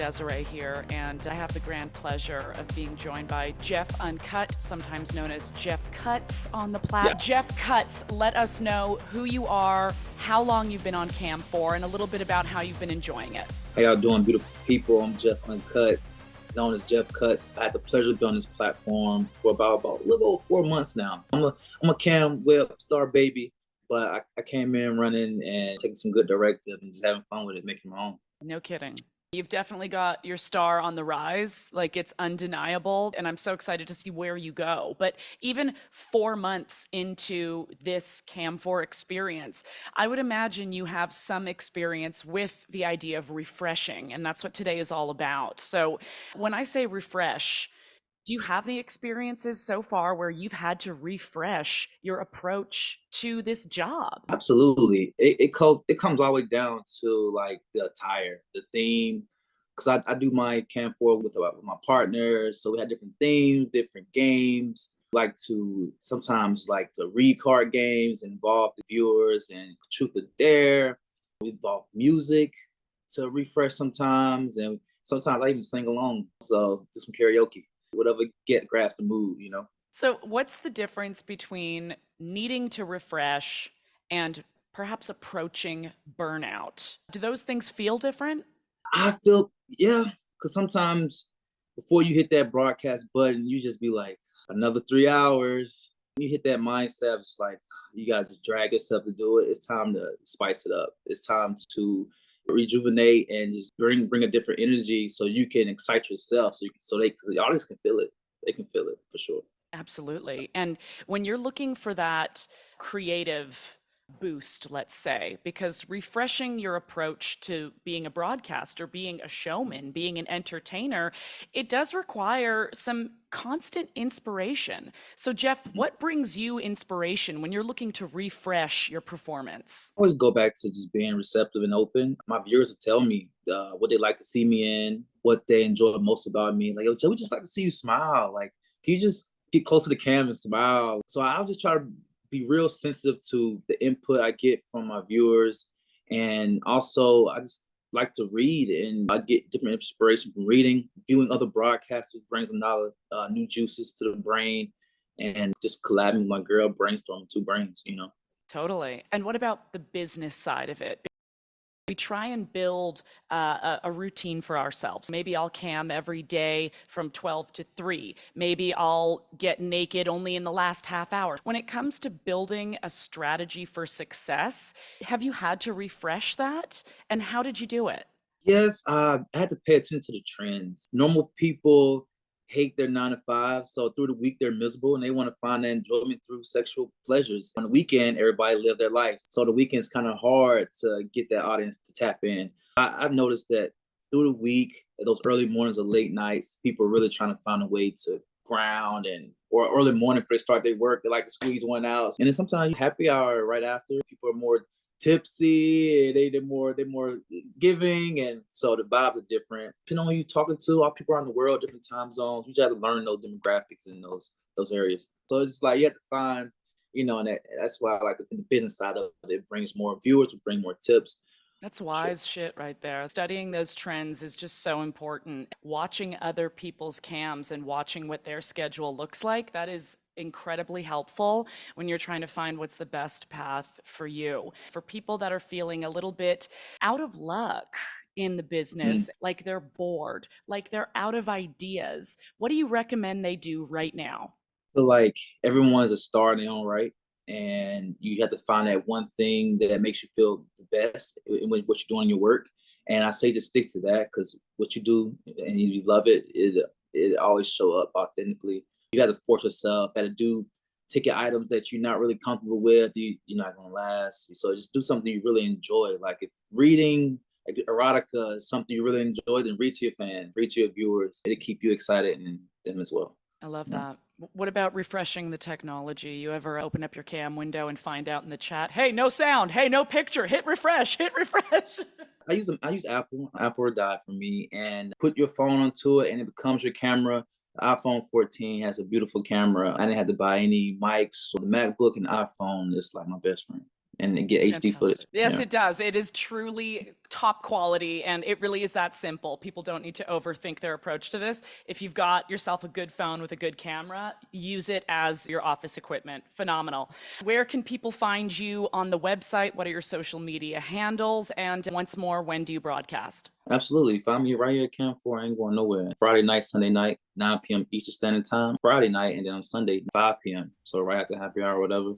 Desiree here, and I have the grand pleasure of being joined by JeffUncutt, sometimes known as Jeff Cuts on the platform. Yeah. Jeff Cuts, let us know who you are, how long you've been on CAM4, and a little bit about how you've been enjoying it. How y'all doing, beautiful people? I'm JeffUncutt, known as Jeff Cuts. I had the pleasure of being on this platform for about a little over 4 months now. I'm a Cam web star baby, but I came in running and taking some good directive and just having fun with it, making my own. No kidding. You've definitely got your star on the rise, like it's undeniable, and I'm so excited to see where you go. But even 4 months into this CAM4 experience, I would imagine you have some experience with the idea of refreshing, and that's what today is all about. So when I say refresh, do you have any experiences so far where you've had to refresh your approach to this job? Absolutely. It comes all the way down to like the attire, the theme. Because I do my Cam4 with my partners. So we had different themes, different games. Like to sometimes like to read card games, involve the viewers and truth or dare. We involve music to refresh sometimes. And sometimes I even sing along. So do some karaoke, whatever grabs the mood. So, what's the difference between needing to refresh and perhaps approaching burnout? Do those things feel different? I feel, yeah, because sometimes before you hit that broadcast button, you just be like, another 3 hours. You hit that mindset of just like, you got to just drag yourself to do it. It's time to spice it up. It's time to rejuvenate and just bring a different energy so you can excite yourself. Because the audience can feel it. They can feel it for sure. Absolutely. And when you're looking for that creative boost, let's say, because refreshing your approach to being a broadcaster, being a showman, being an entertainer, it does require some constant inspiration. So, Jeff, what brings you inspiration when you're looking to refresh your performance? I always go back to just being receptive and open. My viewers will tell me what they like to see me in, what they enjoy most about me. Like, yo, Joe, we just like to see you smile. Like, can you just get close to the camera and smile? So I'll just try to be real sensitive to the input I get from my viewers. And also, I just like to read and I get different inspiration from reading. Viewing other broadcasters brings another new juices to the brain and just collabing with my girl, brainstorming two brains. Totally. And what about the business side of it? We try and build a routine for ourselves. Maybe I'll cam every day from 12 to 3. Maybe I'll get naked only in the last half hour. When it comes to building a strategy for success, have you had to refresh that? And how did you do it? Yes, I had to pay attention to the trends. Normal people hate their 9 to 5, so through the week they're miserable and they want to find that enjoyment through sexual pleasures. On the weekend, everybody live their lives, so the weekend's kind of hard to get that audience to tap in. I've noticed that through the week, those early mornings or late nights, people are really trying to find a way to ground or early morning before they start their work, they like to squeeze one out. And then sometimes happy hour right after, people are more tipsy and they're more giving, and so the vibes are different depending on who you're talking to. All people around the world, different time zones, you just have to learn those demographics in those areas. So it's like you have to find, and that's why I like the business side of it. It brings more viewers, it bring more tips. That's Sure. wise shit right there. Studying those trends is just so important. Watching other people's cams and watching what their schedule looks like, that is incredibly helpful when you're trying to find what's the best path for you. For people that are feeling a little bit out of luck in the Mhm. business, like they're bored, like they're out of ideas, what do you recommend they do right now? Feel like everyone's a star in their own right, and you have to find that one thing that makes you feel the best in what you're doing in your work. And I say just stick to that because what you do and you love it always show up authentically. You got to force yourself. Got to do ticket items that you're not really comfortable with. You're not gonna last. So just do something you really enjoy. Like if reading like erotica is something you really enjoy, then read to your fans, read to your viewers. It'll keep you excited and them as well. I love You know? that. What about refreshing the technology? You ever open up your cam window and find out in the chat, hey, no sound, hey, no picture, hit refresh, hit refresh. I use Apple. Apple or die for me. And put your phone onto it, and it becomes your camera. The iPhone 14 has a beautiful camera. I didn't have to buy any mics. So the MacBook and iPhone is like my best friend. and get HD footage. Yes, Yeah. it does. It is truly top quality, and it really is that simple. People don't need to overthink their approach to this. If you've got yourself a good phone with a good camera, use it as your office equipment. Phenomenal. Where can people find you on the website? What are your social media handles? And once more, when do you broadcast? Absolutely. Find me right here at CAM4. I ain't going nowhere. Friday night, Sunday night, 9 p.m. Eastern Standard Time. Friday night, and then on Sunday, 5 p.m. So right after happy hour or whatever.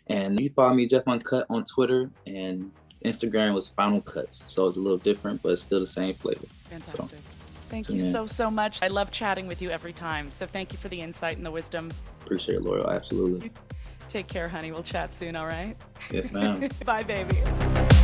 And you follow me, JeffUncutt, on Twitter, and Instagram was Final Cuts. So it's a little different, but it's still the same flavor. Fantastic. So, thank you so much. I love chatting with you every time. So thank you for the insight and the wisdom. Appreciate it, Laura. Absolutely. Take care, honey. We'll chat soon, all right? Yes, ma'am. Bye, baby.